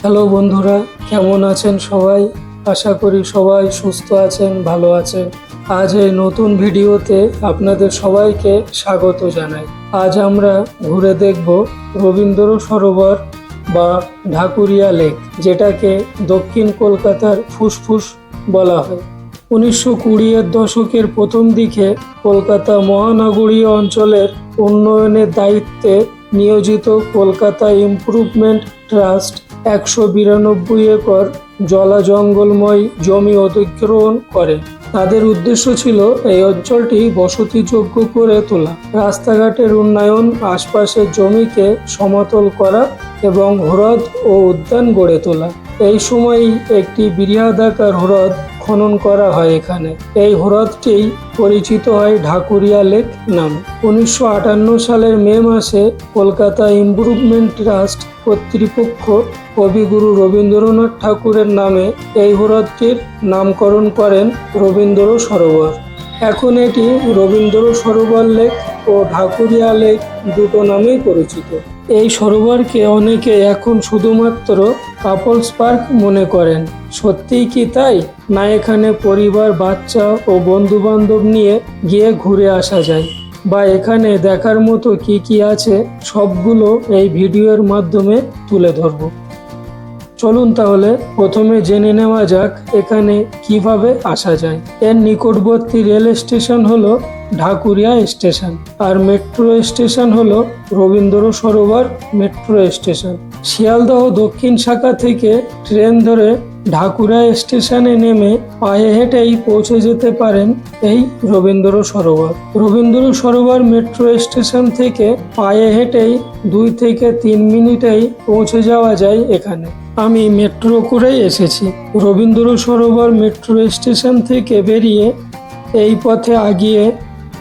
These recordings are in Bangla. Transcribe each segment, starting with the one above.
হ্যালো বন্ধুরা, কেমন আছেন সবাই? আশা করি সবাই সুস্থ আছেন, ভালো আছেন। আজ এই নতুন ভিডিওতে আপনাদের সবাইকে স্বাগত জানাই। আজ আমরা ঘুরে দেখব রবীন্দ্র সরোবর বা ঢাকুরিয়া লেক, যেটাকে দক্ষিণ কলকাতার ফুসফুস বলা হয়। 1920-এর দশকের প্রথম দিকে কলকাতা মহানগরীয় অঞ্চলের উন্নয়নের দায়িত্বে নিয়োজিত কলকাতা ইমপ্রুভমেন্ট ট্রাস্ট 192 একর জলা জঙ্গলময় জমি অধিগ্রহণ করে। তাদের উদ্দেশ্য ছিল এই অঞ্চলটি বসতিযোগ্য করে তোলা, রাস্তাঘাটের উন্নয়ন, আশপাশের জমিকে সমতল করা এবং হ্রদ ও উদ্যান গড়ে তোলা। এই সময়ই একটি বৃহদাকার হ্রদ খনন করা হয় এখানে। এই হ্রদটি পরিচিত হয় ঢাকুরিয়া লেক নামে। 1958 সালের মে মাসে কলকাতা ইমপ্রুভমেন্ট ট্রাস্ট কর্তৃপক্ষ কবিগুরু রবীন্দ্রনাথ ঠাকুরের নামে এই হ্রদটির নামকরণ করেন রবীন্দ্র সরোবর। এখন এটি রবীন্দ্র সরোবর লেক ও ঢাকুরিয়া লেক দুটো নামেই পরিচিত। এই সরোবরকে অনেকে এখন শুধুমাত্র কাপলস পার্ক মনে করেন। সত্যিই কি তাই? না, এখানে পরিবার, বাচ্চা ও বন্ধু বান্ধব নিয়ে গিয়ে ঘুরে আসা যায়, বা এখানে দেখার মতো কি কি আছে সবগুলো এই ভিডিওর মাধ্যমে তুলে ধরব। চলুন তাহলে প্রথমে জেনে নেওয়া যাক এখানে কিভাবে আসা যায়। এর নিকটবর্তী রেল স্টেশন হলো ঢাকুরিয়া স্টেশন, আর মেট্রো স্টেশন হলো রবীন্দ্র সরোবর মেট্রো স্টেশন। শিয়ালদহ দক্ষিণ শাখা থেকে ট্রেন ধরে ঢাকুরিয়া স্টেশনে নেমে পায়ে হেঁটেই পৌঁছে যেতে পারেন এই রবীন্দ্র সরোবর। রবীন্দ্র সরোবর মেট্রো স্টেশন থেকে পায়ে হেঁটেই 2 থেকে 3 মিনিটেই পৌঁছে যাওয়া যায় এখানে। আমি মেট্রো করেই এসেছি। রবীন্দ্র সরোবর মেট্রো স্টেশন থেকে বেরিয়ে এই পথে আগিয়ে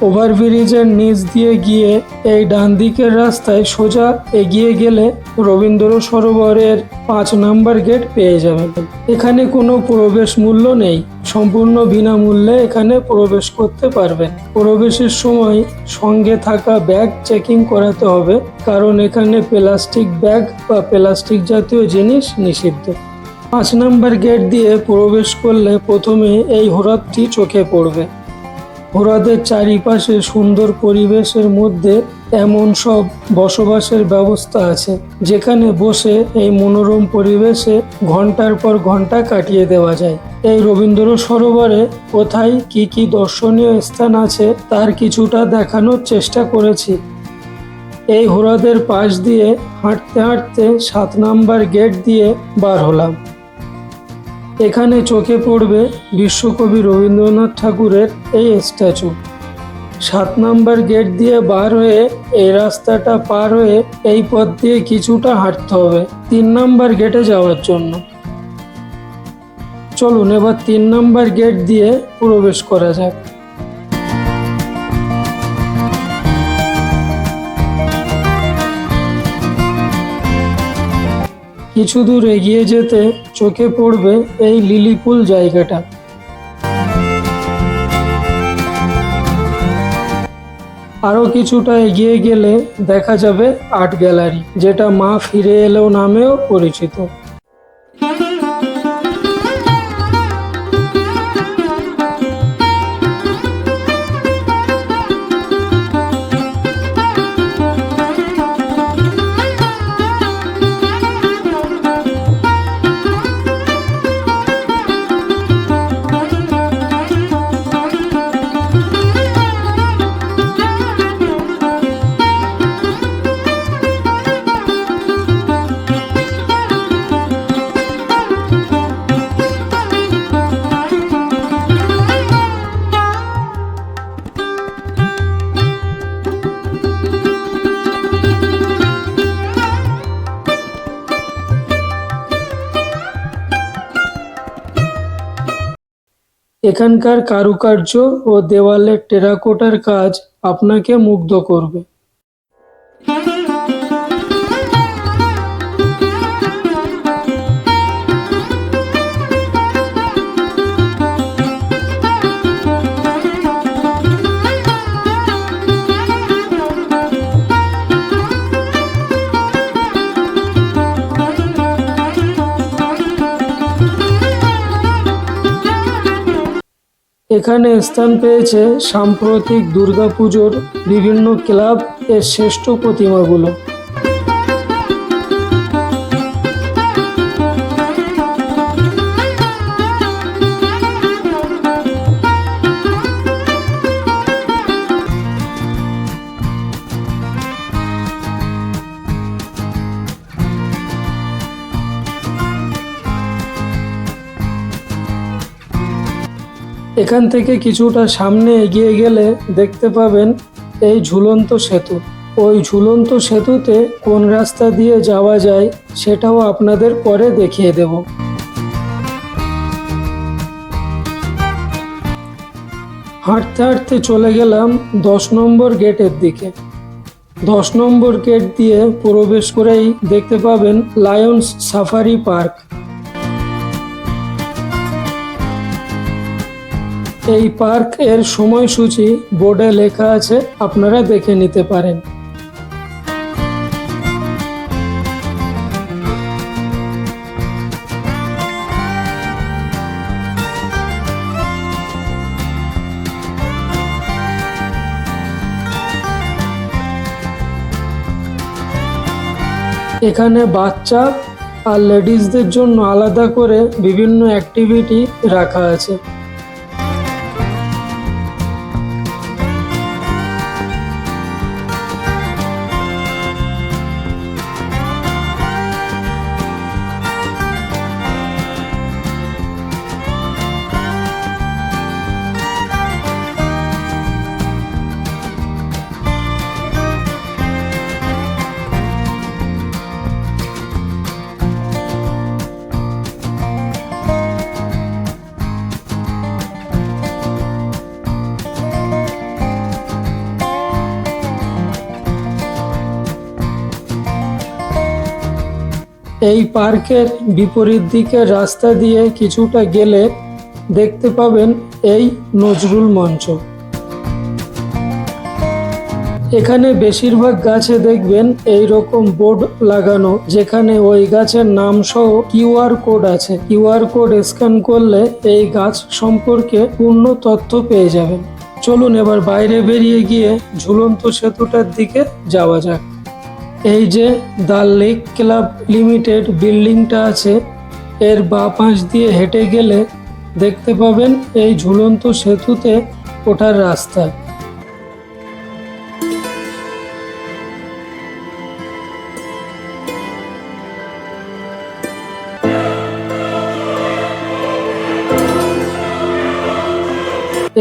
ওভারব্রিজের নিচ দিয়ে গিয়ে এই ডান দিকের রাস্তায় সোজা এগিয়ে গেলে রবীন্দ্র সরোবরের 5 নম্বর গেট পেয়ে যাবেন। এখানে কোনো প্রবেশ মূল্য নেই, সম্পূর্ণ বিনামূল্যে এখানে প্রবেশ করতে পারবেন। প্রবেশের সময় সঙ্গে থাকা ব্যাগ চেকিং করাতে হবে, কারণ এখানে প্লাস্টিক ব্যাগ বা প্লাস্টিক জাতীয় জিনিস নিষিদ্ধ। 5 নম্বর গেট দিয়ে প্রবেশ করলে প্রথমে এই হ্রদটি চোখে পড়বে। হ্রদের চারিপাশে সুন্দর পরিবেশের মধ্যে এমন সব বসবাসের ব্যবস্থা আছে, যেখানে বসে এই মনোরম পরিবেশে ঘন্টার পর ঘন্টা কাটিয়ে দেওয়া যায়। এই রবীন্দ্র সরোবরে কোথায় কি কি দর্শনীয় স্থান আছে তার কিছুটা দেখানোর চেষ্টা করেছি। এই হ্রদের পাশ দিয়ে হাঁটতে হাঁটতে 7 নম্বর গেট দিয়ে বার হলাম। এখানে চোখে পড়বে বিশ্বকবি রবীন্দ্রনাথ ঠাকুরের এই স্ট্যাচু। 7 নম্বর গেট দিয়ে বার হয়ে এই রাস্তাটা পার হয়ে এই পথ দিয়ে কিছুটা হাঁটতে হবে 3 নম্বর গেটে যাওয়ার জন্য। চলুন এবার 3 নম্বর গেট দিয়ে প্রবেশ করা যাক। কিছু দূর এগিয়ে যেতে চোখে পড়বে এই লিলিপুল জায়গাটা। আরও কিছুটা এগিয়ে গেলে দেখা যাবে আর্ট গ্যালারি, যেটা মা ফিরে এলো নামেও পরিচিত। এখানকার কারুকার্য ও দেওয়ালের টেরাকোটার কাজ আপনাকে মুগ্ধ করবে। এখানে স্থান পেয়েছে সাম্প্রতিক দুর্গাপুজোর বিভিন্ন ক্লাব এর শ্রেষ্ঠ প্রতিমাগুলো। এখান থেকে কিছুটা সামনে এগিয়ে গেলে দেখতে পাবেন এই ঝুলন্ত সেতু। ওই ঝুলন্ত সেতুতে কোন রাস্তা দিয়ে যাওয়া যায় সেটাও আপনাদের পরে দেখিয়ে দেব। হাঁটতে হাঁটতে চলে গেলাম 10 নম্বর গেটের দিকে। 10 নম্বর গেট দিয়ে প্রবেশ করেই দেখতে পাবেন লায়ন্স সাফারি পার্ক। এই পার্ক এর সময়সূচি বোর্ডে লেখা আছে, আপনারা দেখে নিতে পারেন। এখানে বাচ্চা আর লেডিসদের জন্য আলাদা করে বিভিন্ন অ্যাক্টিভিটি রাখা আছে। এই পার্কের বিপরীত দিকের রাস্তা দিয়ে কিছুটা গেলে দেখতে পাবেন এই নজরুল মঞ্চ। এখানে বেশিরভাগ গাছে দেখবেন এই রকম বোর্ড লাগানো, যেখানে ওই গাছের নাম সহ কিউআর কোড আছে। কিউআর কোড স্ক্যান করলে এই গাছ সম্পর্কে পূর্ণ তথ্য পেয়ে যাবেন। চলুন এবার বাইরে বেরিয়ে গিয়ে ঝুলন্ত সেতুটার দিকে যাওয়া যাক। এই যে দ্য লেক ক্লাব লিমিটেড বিল্ডিংটা আছে, এর বাঁ পাশ দিয়ে হেঁটে গেলে দেখতে পাবেন এই ঝুলন্ত সেতুতে ওঠার রাস্তা।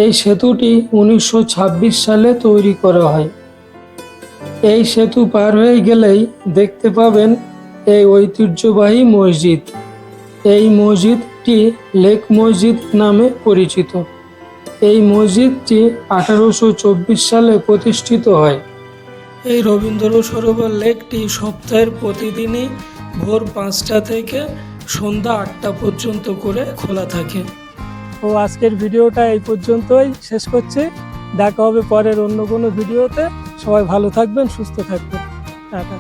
এই সেতুটি 1926 সালে তৈরি করা হয়। এই সেতু পার হয়ে গেলেই দেখতে পাবেন এই ঐতিহ্যবাহী মসজিদ। এই মসজিদটি লেক মসজিদ নামে পরিচিত। এই মসজিদটি 1824 সালে প্রতিষ্ঠিত হয়। এই রবীন্দ্র সরোবর লেকটি সপ্তাহের প্রতিদিনই ভোর 5টা থেকে সন্ধ্যা 8টা পর্যন্ত করে খোলা থাকে। তো আজকের ভিডিওটা এই পর্যন্তই শেষ করছি। দেখা হবে পরের অন্য কোনো ভিডিওতে। সবাই ভালো থাকবেন, সুস্থ থাকবেন। টাটা।